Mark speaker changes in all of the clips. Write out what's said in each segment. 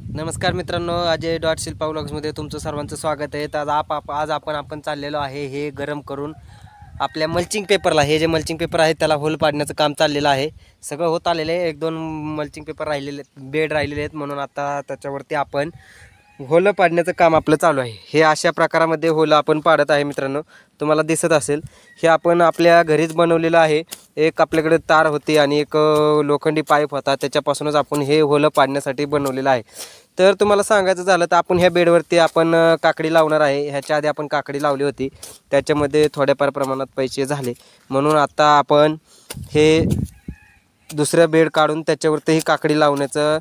Speaker 1: नमस्कार मित्रांनो, अजय डॉट शिल्पा व्लॉग्समध्ये तुमचं सर्वांचं स्वागत आहे। तर आज आपण चाललेलो आहे हे गरम करून आपल्या मल्चिंग पेपरला, हे जे मल्चिंग पेपर आहे त्याला होल पाडण्याचं काम चाललेलं आहे। सगळं होत आलेलं आहे, 1-2 मल्चिंग पेपर राहिलेले आहेत, बेड राहिलेले आहेत, म्हणून आता त्याच्यावरती आपण होल पाडण्याचं काम आपलं चालू आहे। हे अशा प्रकारामध्ये होल आपण पाडत आहे मित्रांनो, तुम्हाला दिसत असेल। हे आपण आपल्या घरीच बनवलेलं आहे। एक आपल्याकडे तार होती आणि एक लोखंडी पाईप होता, त्याच्यापासूनच आपण हे होल पाडण्यासाठी बनवलेलं आहे। तर तुम्हाला सांगायचं झालं तर आपण ह्या बेडवरती आपण काकडी लावणार आहे। ह्याच्या आधी आपण काकडी लावली होती, त्याच्यामध्ये थोड्याफार प्रमाणात पैसे झाले, म्हणून आता आपण हे दुसऱ्या बेड काढून त्याच्यावरती ही काकडी लावण्याचं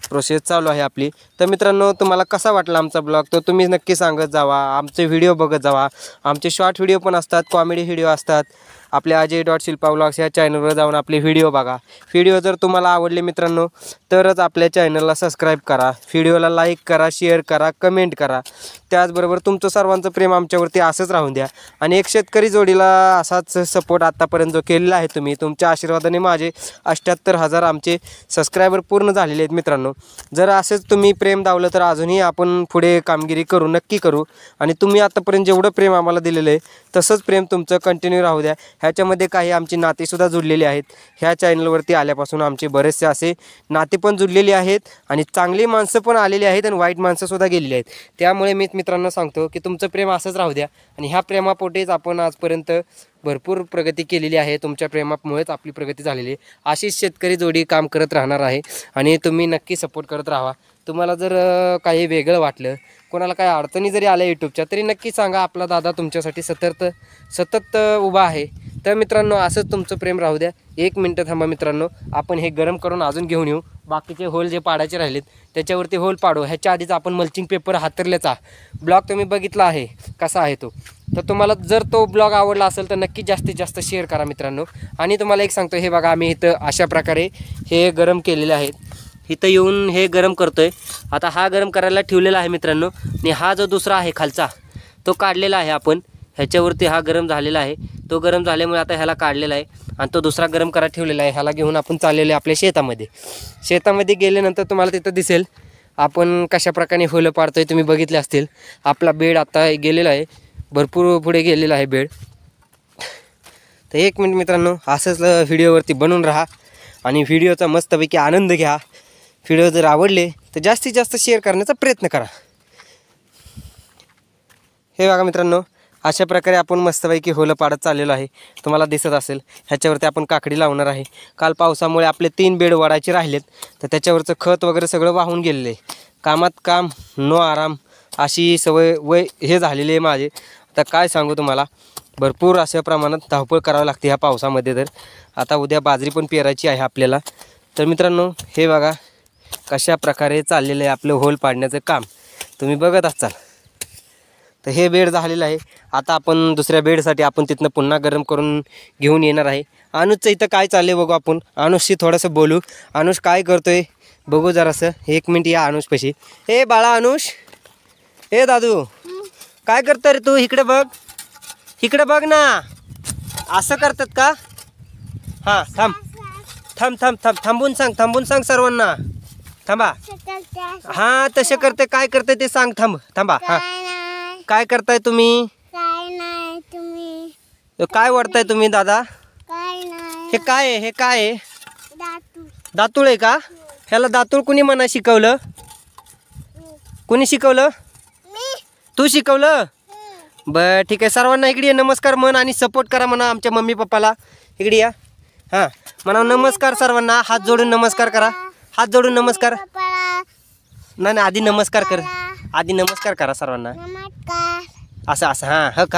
Speaker 1: प्रोसेस चालू आहे आपली। तर मित्रांनो, तुम्हाला कसा वाटला आमचा ब्लॉग तो तुम्ही नक्की सांगत जावा, आमचे व्हिडिओ बघत जावा। आमचे शॉर्ट व्हिडिओ पण असतात, कॉमेडी व्हिडिओ असतात। आपल्या अजय डॉट शिल्पा व्लॉग्स या चॅनलवर जाऊन आपले व्हिडिओ बघा। व्हिडिओ जर तुम्हाला आवडले मित्रांनो तरच आपल्या चॅनलला सबस्क्राईब करा, व्हिडिओला लाईक करा, शेअर करा, कमेंट करा। त्याचबरोबर तुमचं सर्वांचं प्रेम आमच्यावरती असंच राहून द्या आणि एक शेतकरी जोडीला असाच सपोर्ट आतापर्यंत जो केलेला आहे तुम्ही, तुमच्या आशीर्वादाने माझे 78,000 आमचे सबस्क्रायबर पूर्ण झालेले आहेत मित्रांनो। जर असेच तुम्ही प्रेम दावलं तर अजूनही आपण पुढे कामगिरी करू, नक्की करू। आणि तुम्ही आतापर्यंत जेवढं प्रेम आम्हाला दिलेलं आहे तसंच प्रेम तुमचं कंटिन्यू राहू द्या। ह्याच्यामध्ये काही आमची नातेसुद्धा जुळलेली आहेत, ह्या चॅनलवरती आल्यापासून आमचे बरेचसे असे नाते पण जुळलेली आहेत आणि चांगली माणसं पण आलेली आहेत आणि वाईट माणसंसुद्धा गेलेली आहेत। त्यामुळे मी मित्रांनो सांगतो की तुमचं प्रेम असंच राहू द्या आणि ह्या प्रेमापोटीच आपण आजपर्यंत भरपूर प्रगती केलेली आहे। तुमच्या प्रेमामुळेच आपली प्रगती झालेली आहे। अशीच शेतकरी जोडी काम करत राहणार आहे आणि तुम्ही नक्की सपोर्ट करत राहा। तुम्हाला जर काही वेगळं वाटलं, कोणाला काही अडचणी जरी आल्या यूट्यूबच्या, तरी नक्की सांगा, आपला दादा तुमच्यासाठी सतत उभा आहे। तर मित्रांनो, असंच तुमचं प्रेम राहू द्या। 1 मिनटं थांबा मित्रांनो, आपण हे गरम करून अजून घेऊन येऊ। बाकीचे होल जे पाडायचे राहिलेत त्याच्यावरती होल पाडू। ह्याच्या आधीच आपण मल्चिंग पेपर हातरल्याचा ब्लॉग तुम्ही बघितला आहे, कसा आहे तो। तर तुम्हाला जर तो ब्लॉग आवडला असेल तर नक्की जास्तीत जास्त शेअर करा मित्रांनो। आणि तुम्हाला एक सांगतो, हे बघा आम्ही इथं अशा प्रकारे हे गरम केलेले आहेत, इथं येऊन हे गरम करतोय। आता हा गरम करायला ठेवलेला आहे मित्रांनो, आणि हा जो दुसरा आहे खालचा तो काढलेला आहे आपण। ह्याच्यावरती हा गरम झालेला आहे, तो गरम झाल्यामुळे आता ह्याला काढलेला आहे आणि तो दुसरा गरम करायला ठेवलेला आहे। ह्याला घेऊन आपण चाललेलो आहे आपल्या शेतामध्ये गेल्यानंतर तुम्हाला तिथं दिसेल आपण कशा प्रकारे होलं पाडतोय, तुम्ही बघितले असतील। आपला बेड आता गेलेला आहे, भरपूर पुढे गेलेला आहे बेड। तर 1 मिनिट मित्रांनो, असंच व्हिडिओवरती बनून राहा आणि व्हिडिओचा मस्तपैकी आनंद घ्या। व्हिडिओ जर आवडले तर जास्तीत जास्त शेअर करण्याचा प्रयत्न करा। हे बघा मित्रांनो, अशा प्रकारे आपण मस्तपैकी होलं पाडत चाललेलो आहे, तुम्हाला दिसत असेल। ह्याच्यावरती आपण काकडी लावणार आहे। काल पावसामुळे आपले 3 बेड वाढायचे राहिलेत, तर त्याच्यावरचं खत वगैरे सगळं वाहून गेलेलं आहे। कामात काम, नो आराम, अशी सवय हे झालेली आहे माझे। आता काय सांगू तुम्हाला, भरपूर अशा प्रमाणात धावपळ करावी लागते ह्या पावसामध्ये। तर आता उद्या बाजरी पण पेरायची आहे आपल्याला। तर मित्रांनो, हे बघा कशा प्रकारे चाललेलं आहे आपलं होल पाडण्याचं काम, तुम्ही बघत असाल। तर हे बेड झालेलं आहे, आता आपण दुसऱ्या बेडसाठी आपण तिथनं पुन्हा गरम करून घेऊन येणार आहे। अनुजचं इथं काय चाललंय बघू आपण, अनुजशी थोडंसं बोलू। अनुज काय करतोय बघू जरासं, 1 मिनिट या अनुजपाशी। हे बाळा अनुज, हे दादू काय करतोय रे तू, इकडे बघ, इकडे बघ ना। असं करतात का? हां थांबून सांग सर्वांना, थांबा। हां तसे करते, काय करते ते सांग, थांबा। हां काय करताय तुम्ही? काय वाढताय तुम्ही दादा? हे काय आहे, हे काय आहे? दातूळ आहे का? ह्याला दातूळ कुणी म्हणा शिकवलं? कुणी शिकवलं? तू शिकवलं? बरं ठीक आहे, सर्वांना इकडे नमस्कार म्हण आणि सपोर्ट करा म्हणा आमच्या मम्मी पप्पाला। इकडे या, हां म्हणा नमस्कार सर्वांना, हात जोडून नमस्कार करा, हात जोडून नमस्कार। नाही आधी नमस्कार कर, आधी नमस्कार करा सर्वांना, असं हां हक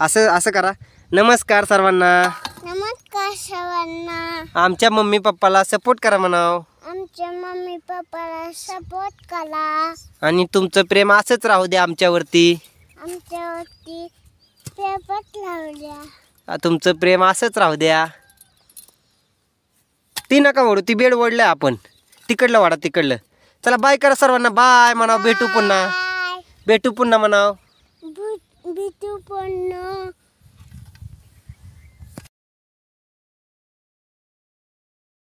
Speaker 1: असं करा। नमस्कार सर्वांना,
Speaker 2: नमस्कार सर्वांना।
Speaker 1: आमच्या मम्मी पप्पाला सपोर्ट करा म्हणाव,
Speaker 2: आमच्या मम्मी पप्पाला सपोर्ट करा
Speaker 1: आणि तुमचं प्रेम असंच राहू द्या आमच्यावरती,
Speaker 2: आमच्यावरती पेपर लावल्या,
Speaker 1: तुमचं प्रेम असंच राहू द्या। ती नका ओढू, ती बेड ओढलं आपण, तिकडलं वाडा तिकडलं। चला बाय करा सर्वांना, बाय म्हणाव, भेटू पुन्हा म्हणाव।
Speaker 2: भेटू पुन्हा।